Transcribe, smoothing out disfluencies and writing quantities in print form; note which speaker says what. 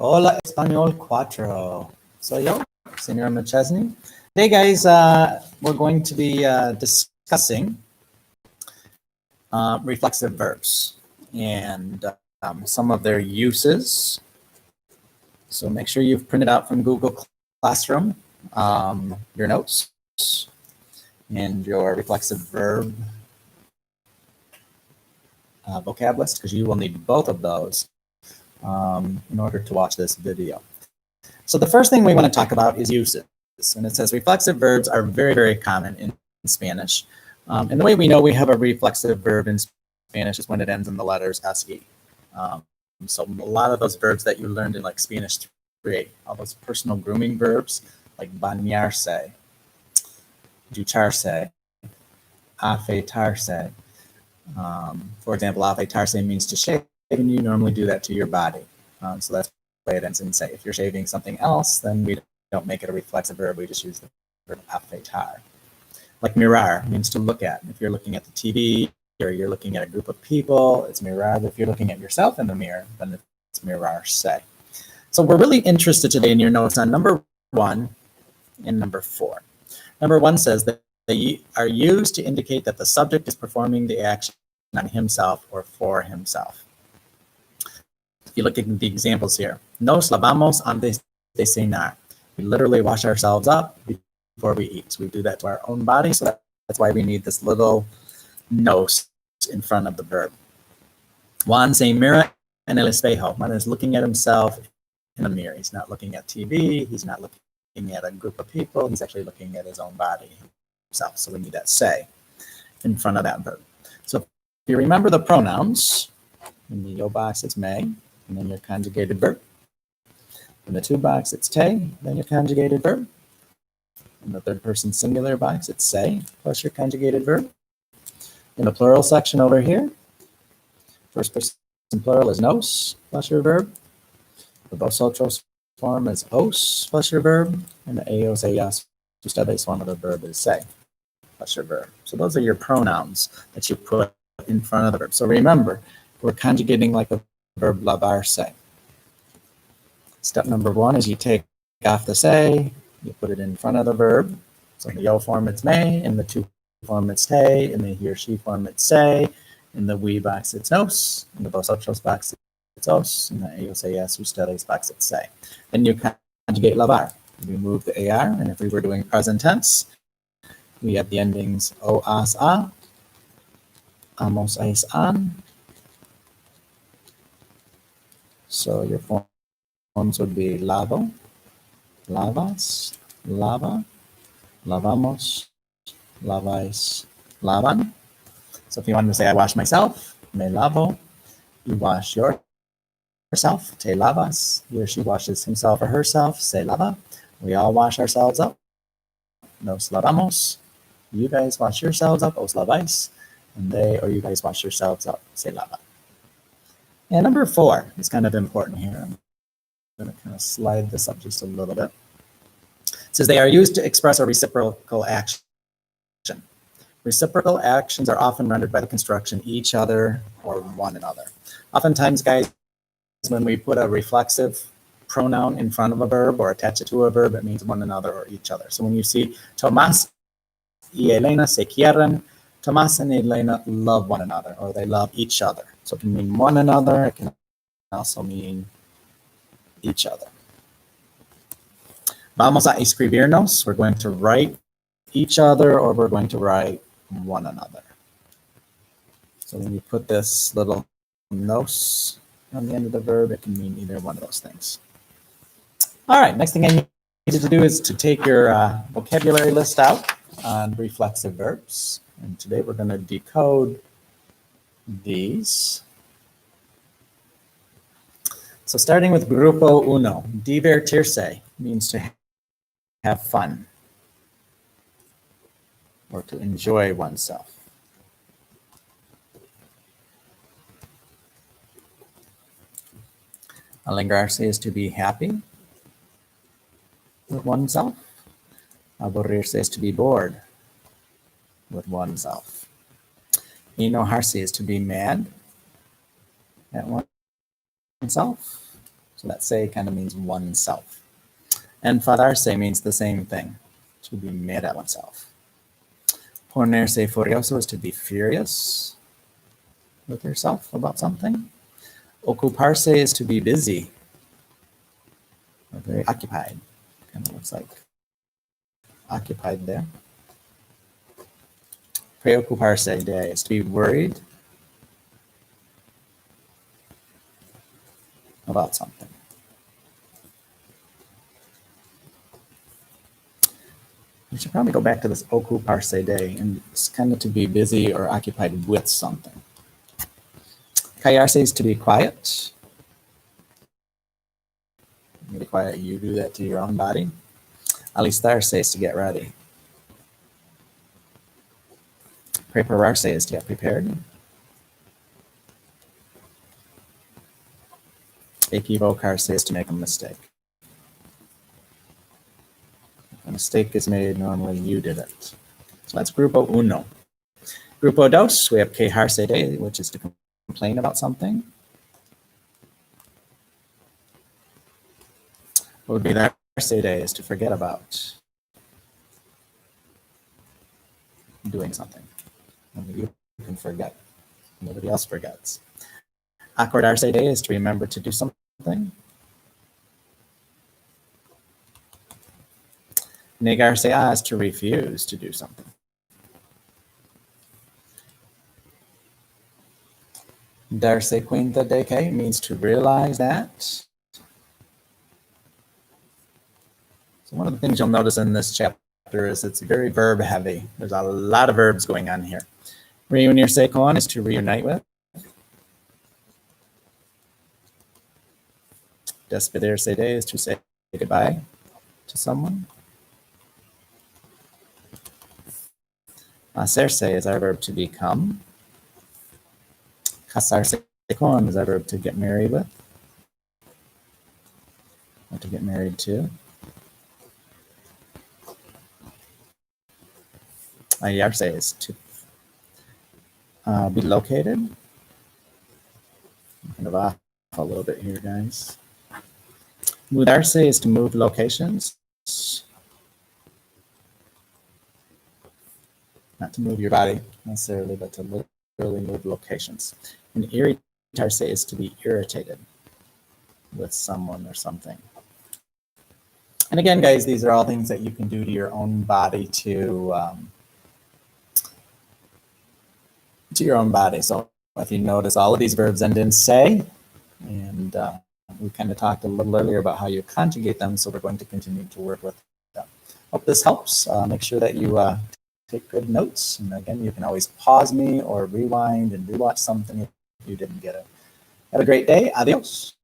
Speaker 1: Hola Español Cuatro. Soy yo, Senor McChesney. Today, guys, we're going to be discussing reflexive verbs and some of their uses. So make sure you've printed out from Google Classroom your notes and your reflexive verb vocab list, because you will need both of those in order to watch this video. So the first thing we want to talk about is uses. And it says reflexive verbs are very, very common in Spanish. And the way we know we have a reflexive verb in Spanish is when it ends in the letters SE. So a lot of those verbs that you learned in like Spanish 3, all those personal grooming verbs like bañarse, ducharse, afeitarse. For example, afeitarse means to shave, and you normally do that to your body. So that's the way it ends in say. If you're shaving something else, then we don't make it a reflexive verb. We just use the verb afeitar. Like mirar means to look at. If you're looking at the TV or you're looking at a group of people, it's mirar. If you're looking at yourself in the mirror, then it's mirarse. So we're really interested today in your notes on number 1 and number 4. Number 1 says that they are used to indicate that the subject is performing the action on himself or for himself. If you look at the examples here, nos lavamos antes de cenar. We literally wash ourselves up before we eat. So we do that to our own body. So that's why we need this little nos in front of the verb. Juan se mira en el espejo. Juan is looking at himself in a mirror. He's not looking at TV. He's not looking at a group of people. He's actually looking at his own body himself. So we need that se in front of that verb. So if you remember the pronouns, in the yo box it's me, and then your conjugated verb. In the to box it's te, then your conjugated verb. In the third person singular box it's se plus your conjugated verb. In the plural section over here, first person plural is nos plus your verb. The vosotros form is os plus your verb. And the ellos, ellas, ustedes form of the verb is se plus your verb. So those are your pronouns that you put in front of the verb. So remember, we're conjugating like the verb lavarse. Step number 1 is you take off the se, you put it in front of the verb. So in the yo form it's me, in the to form it's te, in the he or she form it's se, in the we box it's nos, in the vosotros box it's os, in the ellos, ellas, ustedes box it's se. Then you conjugate lavar. We remove the ar, and if we were doing present tense, we have the endings o, as, a, amos, ais, an. So your forms would be lavo, lavas, lava, lavamos, lavais, lavan. So if you wanted to say I wash myself, me lavo, you wash yourself, te lavas. He or she washes himself or herself, se lava. We all wash ourselves up, nos lavamos. You guys wash yourselves up, os lavais. And they or you guys wash yourselves up, se lava. And number 4 is kind of important here. I'm going to kind of slide this up just a little bit. It says they are used to express a reciprocal action. Reciprocal actions are often rendered by the construction each other or one another. Oftentimes, guys, when we put a reflexive pronoun in front of a verb or attach it to a verb, it means one another or each other. So when you see Tomás y Elena se quieren, Tomás and Elena love one another, or they love each other. So it can mean one another. It can also mean each other. Vamos a escribirnos. We're going to write each other, or we're going to write one another. So when you put this little nos on the end of the verb, it can mean either one of those things. All right, next thing I need you to do is to take your vocabulary list out on reflexive verbs. And today we're going to decode these. So starting with Grupo Uno, divertirse means to have fun or to enjoy oneself. Alegrarse is to be happy with oneself. Aburrirse is to be bored with oneself. Enojarse is to be mad at oneself. So that se kind of means oneself. And fadarse means the same thing, to be mad at oneself. Ponerse furioso is to be furious with yourself about something. Ocuparse is to be busy, or very occupied. Kind of looks like occupied there. Preocuparse de is to be worried about something. We should probably go back to this ocuparse de, and it's kind of to be busy or occupied with something. Callarse is to be quiet. Be quiet, you do that to your own body. Alistarse is to get ready. Prepararse is to get prepared. Equivocarse is to make a mistake. If a mistake is made, normally you did it. So that's Grupo Uno. Grupo Dos, we have quejarse de, which is to complain about something. Olvidarse de is to forget about doing something. Only you can forget. Nobody else forgets. Acordarse de is to remember to do something. Negarse a is to refuse to do something. Darse cuenta de que means to realize that. So one of the things you'll notice in this chapter is it's very verb heavy. There's a lot of verbs going on here. Reunirse con is to reunite with. Despedirse de is to say goodbye to someone. Hacerse is our verb to become. Casarse con is our verb to get married with, or to get married to. Hallarse is to be located. I'm kind of off a little bit here, guys. Mudarse is to move locations. Not to move your body necessarily, but to literally move locations. And irritarse is to be irritated with someone or something. And again, guys, these are all things that you can do to your own body to your own body. So if you notice, all of these verbs end in se, and we kind of talked a little earlier about how you conjugate them, so we're going to continue to work with them. Hope this helps. Make sure that you take good notes. And again, you can always pause me or rewind and rewatch something if you didn't get it. Have a great day. Adios.